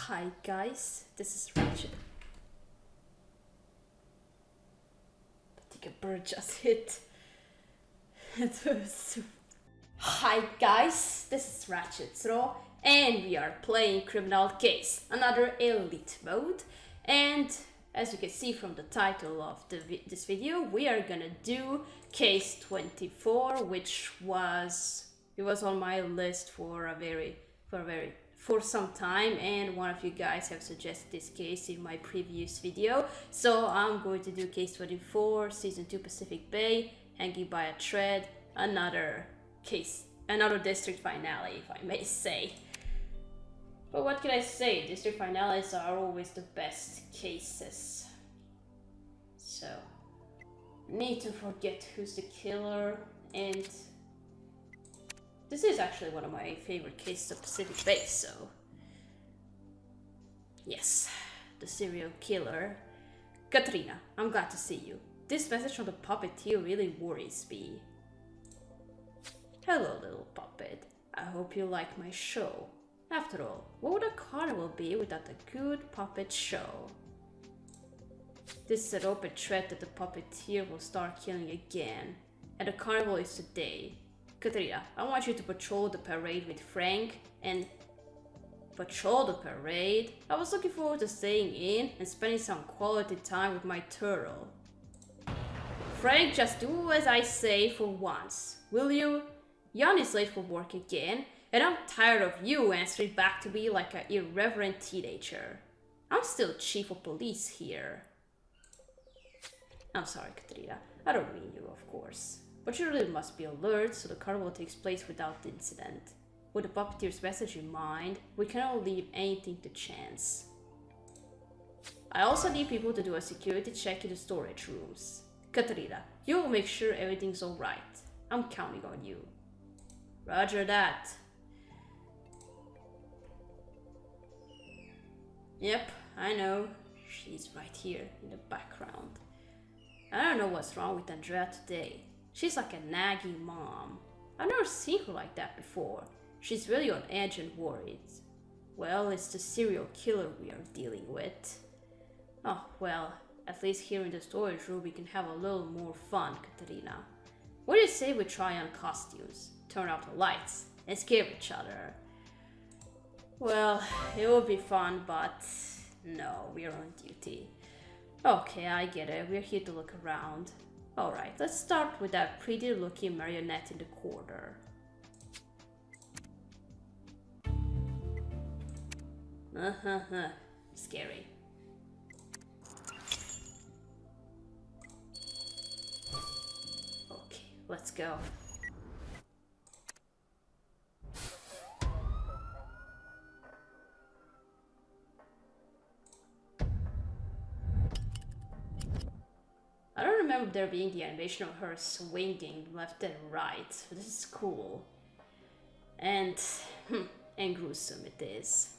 Hi guys, this is Richard. I think a bird just hit. Hi guys, this is Ratchet Throw, and we are playing Criminal Case, another elite mode. And as you can see from the title of this video, we are gonna do Case 24, which was on my list for some time, and one of you guys have suggested this case in my previous video, so I'm going to do Case 24, Season 2, Pacific Bay, Hanging by a Thread, another district finale, if I may say. But what can I say, district finales are always the best cases. So, need to forget who's the killer, and this is actually one of my favorite cases of Pacific Bay, so yes, the serial killer. Katrina, I'm glad to see you. This message from the puppeteer really worries me. Hello, little puppet. I hope you like my show. After all, what would a carnival be without a good puppet show? This is an open threat that the puppeteer will start killing again, and the carnival is today. Katrina, I want you to patrol the parade with Frank and... Patrol the parade? I was looking forward to staying in and spending some quality time with my turtle. Frank, just do as I say for once, will you? Jan is late for work again, and I'm tired of you answering back to me like an irreverent teenager. I'm still chief of police here. I'm sorry, Katrina. I don't mean you, of course. But you really must be alert so the carnival takes place without incident. With the puppeteer's message in mind, we cannot leave anything to chance. I also need people to do a security check in the storage rooms. Katrina, you will make sure everything's alright. I'm counting on you. Roger that. Yep, I know. She's right here in the background. I don't know what's wrong with Andrea today. She's like a nagging mom. I've never seen her like that before. She's really on edge and worried. Well, it's the serial killer we are dealing with. Oh, well, at least here in the storage room we can have a little more fun, Katerina. What do you say we try on costumes, turn out the lights, and scare each other? Well, it would be fun, but no, we're on duty. Okay, I get it. We're here to look around. Alright, let's start with that pretty looking marionette in the corner. Scary. Okay, let's go. I don't remember there being the animation of her swinging left and right, so this is cool. And gruesome it is.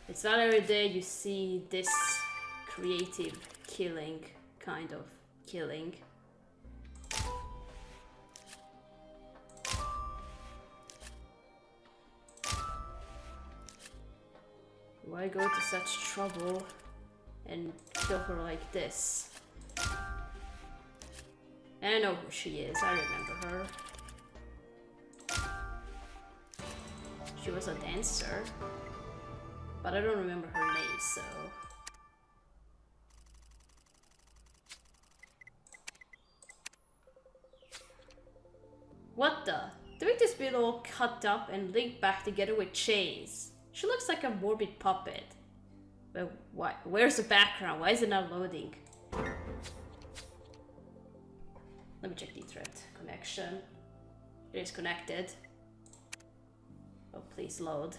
It's not every day you see this creative killing, kind of killing. Why go to such trouble and kill her like this? And I know who she is, I remember her. She was a dancer, but I don't remember her name, so... What the? To make this bit all cut up and linked back together with chains. She looks like a morbid puppet. But why? Where's the background? Why is it not loading? Let me check the thread connection. It is connected. Oh, please load.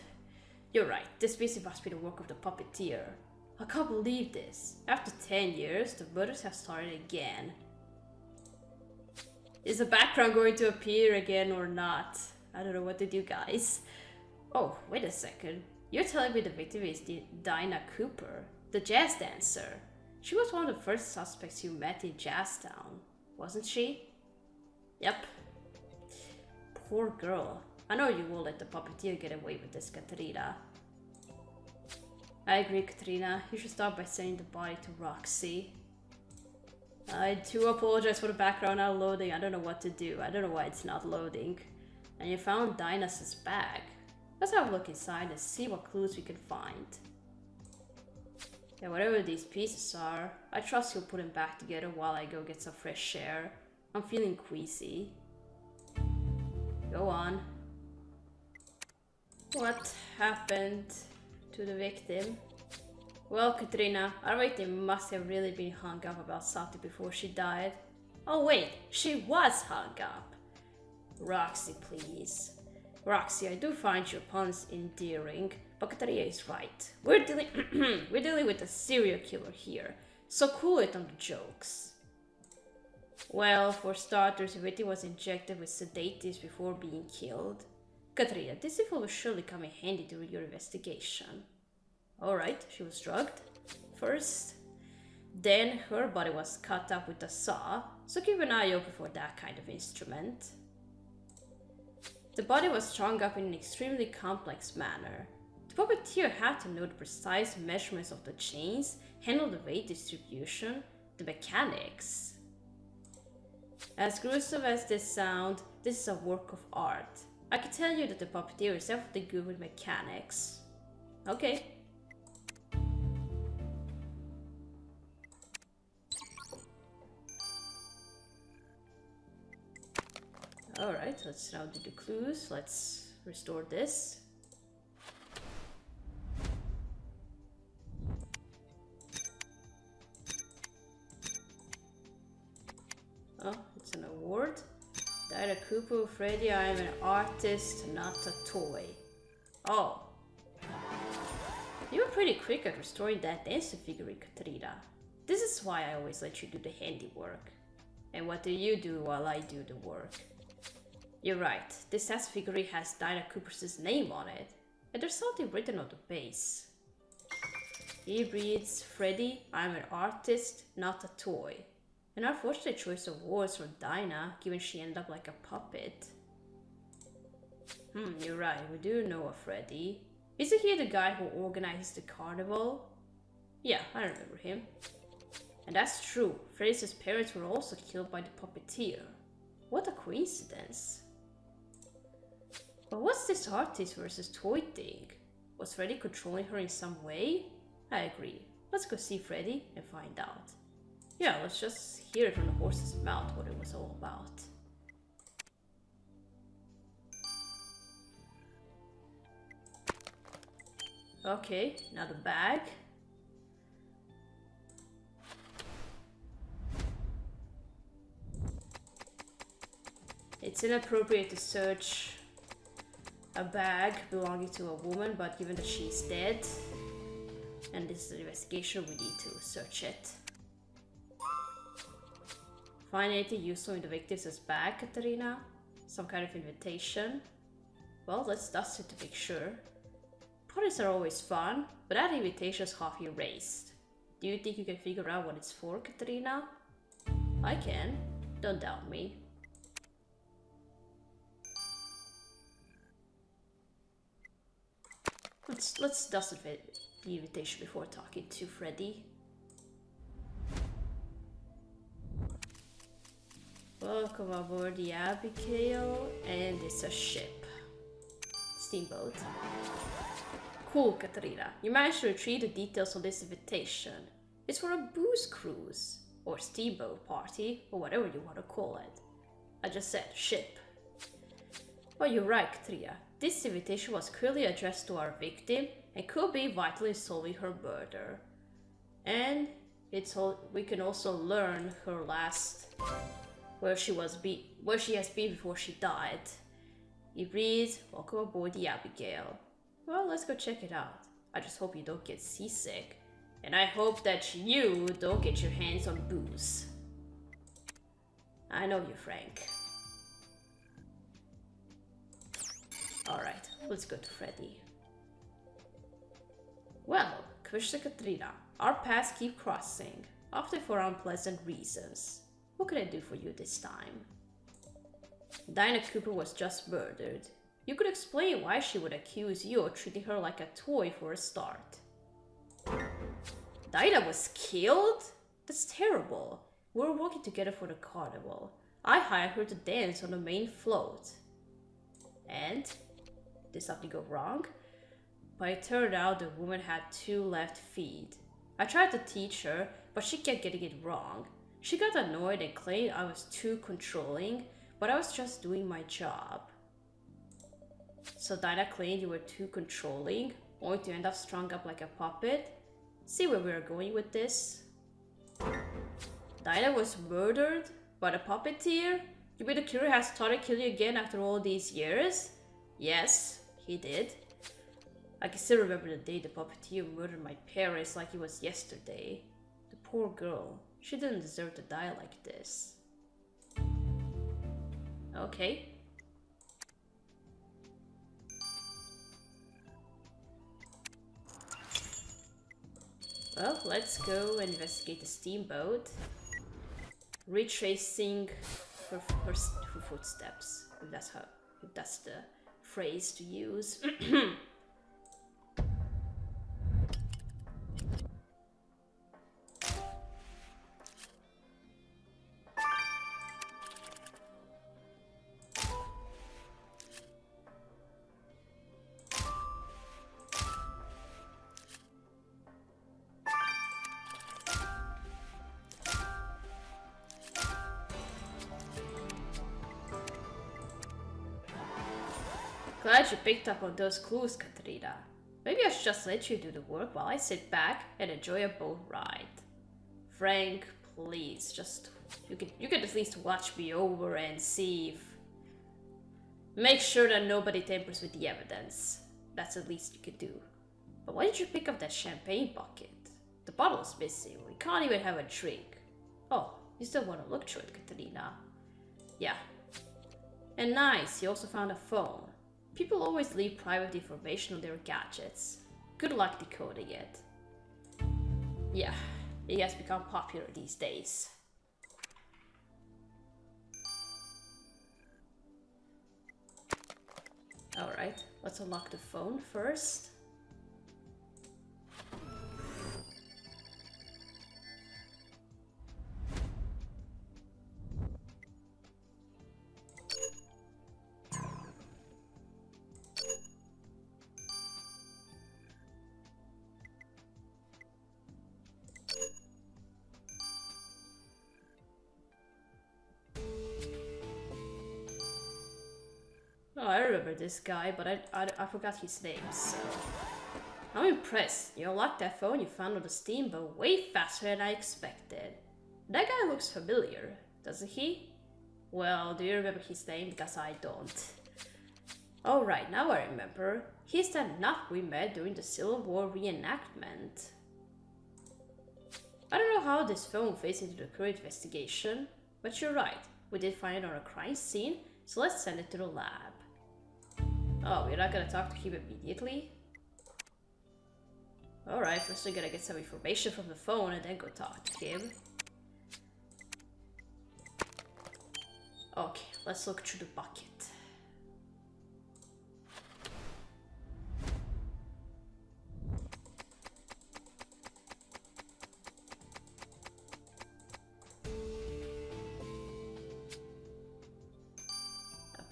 You're right, this piece must be the work of the puppeteer. I can't believe this. After 10 years, the murders have started again. Is the background going to appear again or not? I don't know what to do, guys. Oh, wait a second. You're telling me the victim is Dinah Cooper, the jazz dancer. She was one of the first suspects you met in Jazztown, wasn't she? Yep. Poor girl. I know you won't let the puppeteer get away with this, Katrina. I agree, Katrina. You should start by sending the body to Roxy. I do apologize for the background not loading. I don't know what to do. I don't know why it's not loading. And you found Dinah's bag. Let's have a look inside and see what clues we can find. Yeah, whatever these pieces are, I trust you'll put them back together while I go get some fresh air. I'm feeling queasy. Go on. What happened to the victim? Well, Katrina, I rate they must have really been hung up about something before she died. Oh wait, she was hung up. Roxy, please. Roxy, I do find your puns endearing, but Katrina is right. We're dealing with a serial killer here, so cool it on the jokes. Well, for starters, the victim was injected with sedatives before being killed. Katrina, this info will surely come in handy during your investigation. Alright, she was drugged first. Then her body was cut up with a saw, so keep an eye open for that kind of instrument. The body was strung up in an extremely complex manner. The puppeteer had to know the precise measurements of the chains, handle the weight distribution, the mechanics. As gruesome as this sounds, this is a work of art. I can tell you that the puppeteer is definitely good with mechanics. Okay. Alright, let's now do the clues. Let's restore this. Oh, it's an award. Diana Cooper, Freddy, I am an artist, not a toy. Oh. You were pretty quick at restoring that dancing figurine, Katrina. This is why I always let you do the handiwork. And what do you do while I do the work? You're right, this last figurine has Diana Cooper's name on it, and there's something written on the base. He reads, Freddy, I'm an artist, not a toy. An unfortunate choice of words for Dinah, given she ended up like a puppet. You're right, we do know a Freddy. Isn't he the guy who organizes the carnival? Yeah, I remember him. And that's true, Freddy's parents were also killed by the puppeteer. What a coincidence. But what's this artist versus toy thing? Was Freddy controlling her in some way? I agree. Let's go see Freddy and find out. Yeah, let's just hear it from the horse's mouth what it was all about. Okay, now the bag. It's inappropriate to search a bag belonging to a woman, but given that she's dead, and this is an investigation, we need to search it. Find anything useful in the victim's bag, Katarina? Some kind of invitation? Well, let's dust it to make sure. Parties are always fun, but that invitation is half erased. Do you think you can figure out what it's for, Katarina? I can. Don't doubt me. Let's dust the invitation before talking to Freddy. Welcome aboard the Abigail, and it's a ship. Steamboat. Cool, Katarina. You managed to retrieve the details of this invitation. It's for a booze cruise, or steamboat party, or whatever you want to call it. I just said ship. Oh, you're right, Katarina. This invitation was clearly addressed to our victim and could be vital in solving her murder. And we can also learn her last, where she has been before she died. It reads, welcome aboard the Abigail. Well, let's go check it out. I just hope you don't get seasick. And I hope that you don't get your hands on booze. I know you, Frank. Alright, let's go to Freddy. Well, Commissioner Katrina, our paths keep crossing, often for unpleasant reasons. What can I do for you this time? Dinah Cooper was just murdered. You could explain why she would accuse you of treating her like a toy for a start. Dinah was killed? That's terrible. We were working together for the carnival. I hired her to dance on the main float. And? Did something go wrong? But it turned out the woman had 2 left feet. I tried to teach her, but she kept getting it wrong. She got annoyed and claimed I was too controlling, but I was just doing my job. So Dinah claimed you were too controlling, only to end up strung up like a puppet? See where we're going with this? Dinah was murdered by the puppeteer? You mean the killer has started killing again after all these years? Yes, he did. I can still remember the day the puppeteer murdered my parents like it was yesterday. The poor girl. She didn't deserve to die like this. Okay. Well, let's go and investigate the steamboat. Retracing her footsteps, if that's the phrase to use. Glad you picked up on those clues, Katrina. Maybe I should just let you do the work while I sit back and enjoy a boat ride. Frank, please, just you can at least watch me over and see if make sure that nobody tampers with the evidence. That's the least you could do. But why did you pick up that champagne bucket? The bottle's missing. We can't even have a drink. Oh, you still want to look through it, Katrina? Yeah. And nice, you also found a phone. People always leave private information on their gadgets. Good luck decoding it. Yeah, it has become popular these days. Alright, let's unlock the phone first. Oh, I remember this guy, but I forgot his name, so... I'm impressed. You unlocked that phone you found on the steamboat way faster than I expected. That guy looks familiar, doesn't he? Well, do you remember his name? Because I don't. Alright, now I remember. He's that nut we met during the Civil War reenactment. I don't know how this phone fits into the current investigation, but you're right. We did find it on a crime scene, so let's send it to the lab. Oh, we're not gonna talk to him immediately? Alright, first we gotta get some information from the phone and then go talk to him. Okay, let's look through the bucket.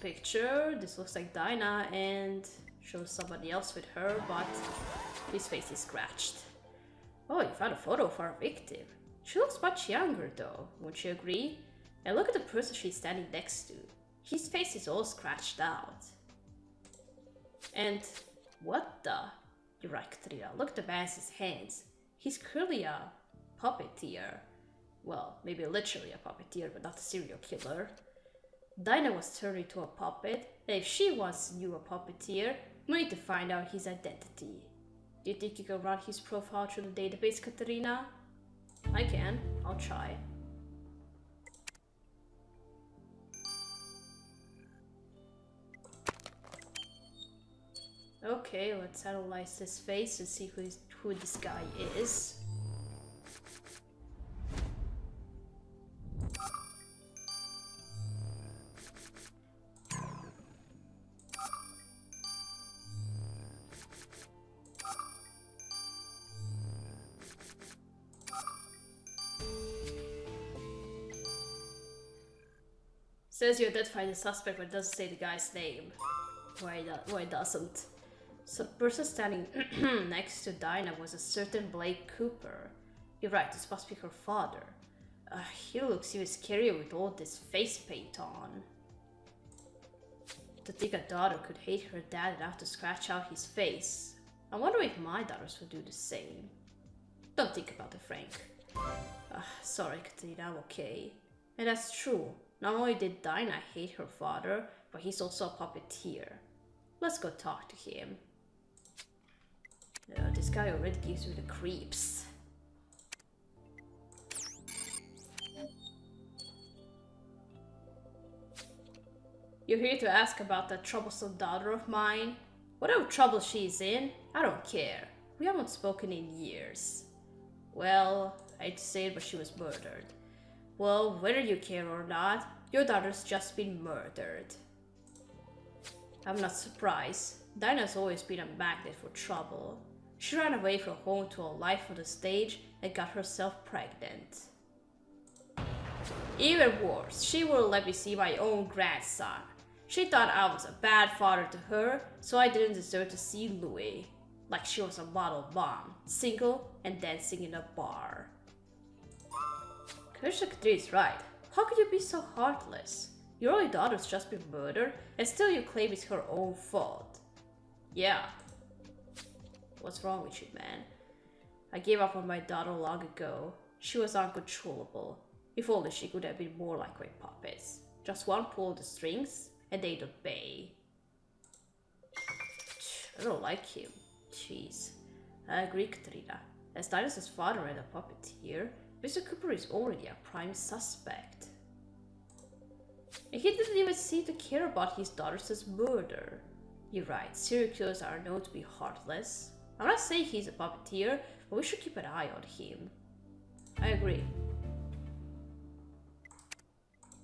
Picture. This looks like Dinah and shows somebody else with her, but his face is scratched. Oh, you found a photo of our victim. She looks much younger though, wouldn't you agree? And look at the person she's standing next to. His face is all scratched out. And what the? You're right, Katrina. Look at the man's hands. He's clearly a puppeteer. Well, maybe literally a puppeteer, but not a serial killer. Dinah was turned into a puppet, and if she once knew a puppeteer, we need to find out his identity. Do you think you can run his profile through the database, Katarina? I can. I'll try. Okay, let's analyze his face and see who this guy is. Says you identify the suspect, but it doesn't say the guy's name. Why doesn't? So the person standing next to Dinah was a certain Blake Cooper. You're right, this must be her father. He looks even scarier with all this face paint on. To think a daughter could hate her dad enough to scratch out his face. I wonder if my daughters would do the same. Don't think about it, Frank. Sorry, Katrina, I'm okay. And that's true. Not only did Dinah hate her father, but he's also a puppeteer. Let's go talk to him. This guy already gives me the creeps. You're here to ask about that troublesome daughter of mine? Whatever trouble she's in, I don't care. We haven't spoken in years. Well, I hate to say it, but she was murdered. Well, whether you care or not, your daughter's just been murdered. I'm not surprised. Dinah's always been a magnet for trouble. She ran away from home to a life on the stage and got herself pregnant. Even worse, she wouldn't let me see my own grandson. She thought I was a bad father to her, so I didn't deserve to see Louis. Like she was a model mom, single and dancing in a bar. Commissioner Katrine's right. How could you be so heartless? Your only daughter's just been murdered, and still you claim it's her own fault. Yeah. What's wrong with you, man? I gave up on my daughter long ago. She was uncontrollable. If only she could have been more like my puppets. Just one pull of the strings, and they'd obey. I don't like him. Jeez. I agree, Katrina. As Dinah's father and a puppeteer, Mr. Cooper is already a prime suspect. And he didn't even seem to care about his daughter's murder. You're right, serial killers are known to be heartless. I'm not saying he's a puppeteer, but we should keep an eye on him. I agree.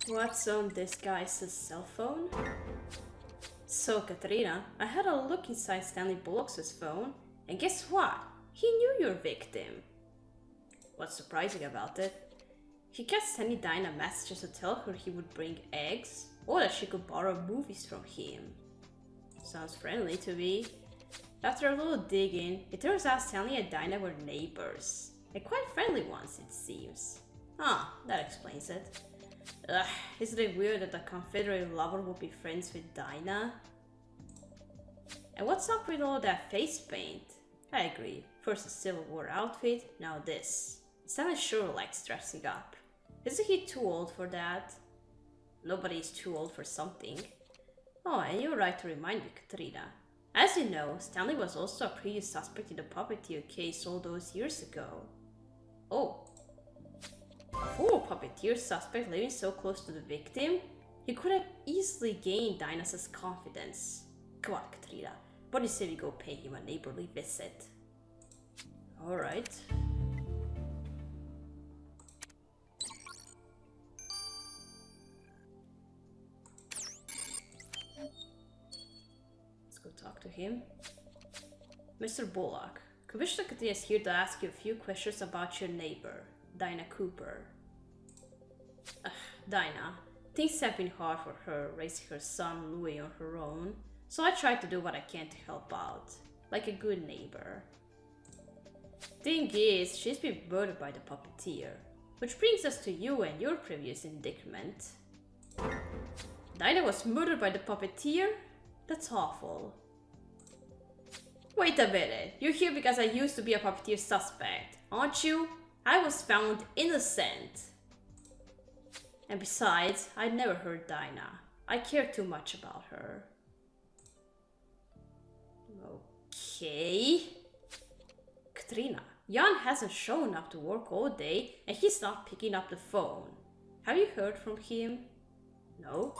What's on this guy's cell phone? So, Katrina, I had a look inside Stanley Bullock's phone, and guess what? He knew your victim. What's surprising about it? He kept sending Dinah messages to tell her he would bring eggs, or that she could borrow movies from him. Sounds friendly to me. After a little digging, it turns out Stanley and Dinah were neighbors. And quite friendly ones, it seems. Ah, that explains it. Ugh, isn't it weird that a Confederate lover would be friends with Dinah? And what's up with all that face paint? I agree. First a Civil War outfit, now this. Stanley sure likes dressing up. Isn't he too old for that? Nobody's too old for something. Oh, and you're right to remind me, Katrina. As you know, Stanley was also a previous suspect in the puppeteer case all those years ago. Oh. A former puppeteer suspect living so close to the victim? He could have easily gained Dinah's confidence. Come on, Katrina. What do you say we go pay him a neighborly visit? Alright. Let's go talk to him. Mr. Bullock, Commissioner Katrina is here to ask you a few questions about your neighbor, Dinah Cooper. Dinah, things have been hard for her raising her son Louis on her own, so I tried to do what I can to help out, like a good neighbor. Thing is, she's been murdered by the puppeteer, which brings us to you and your previous indictment. Dinah was murdered by the puppeteer? That's awful. Wait a minute, you're here because I used to be a puppeteer suspect, aren't you? I was found innocent. And besides, I'd never hurt Dinah. I care too much about her. Okay. Katrina, Jan hasn't shown up to work all day and he's not picking up the phone. Have you heard from him? No.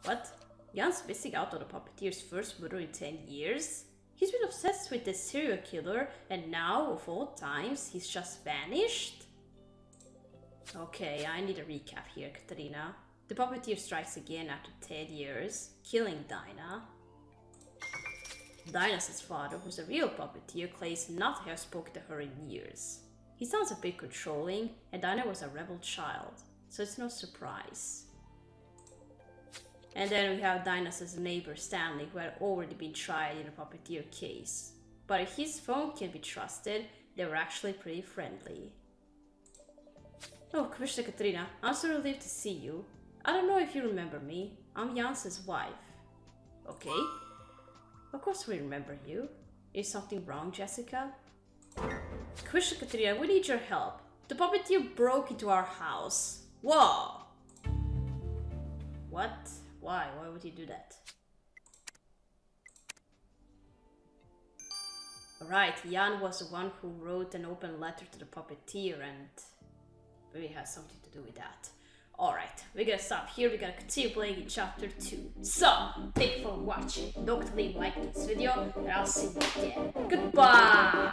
What? Jan's missing out on the puppeteer's first murder in 10 years? He's been obsessed with this serial killer and now, of all times, he's just vanished? Okay, I need a recap here, Katrina. The puppeteer strikes again after 10 years, killing Dinah. Dinah's father, who's a real puppeteer, claims not to have spoken to her in years. He sounds a bit controlling, and Dinah was a rebel child, so it's no surprise. And then we have Dinah's neighbor Stanley, who had already been tried in a puppeteer case. But if his phone can be trusted, they were actually pretty friendly. Oh, Commissioner Katrina, I'm so relieved to see you. I don't know if you remember me. I'm Jance's wife. Okay. Of course we remember you. Is something wrong, Jessica? Commissioner Katrina, we need your help. The puppeteer broke into our house. Whoa! What? Why? Why would he do that? Right, Jan was the one who wrote an open letter to the puppeteer and maybe has something to do with that. Alright, we're gonna stop here, we're gonna continue playing in chapter 2. So, thank you for watching. Don't leave a like this video and I'll see you again. Goodbye!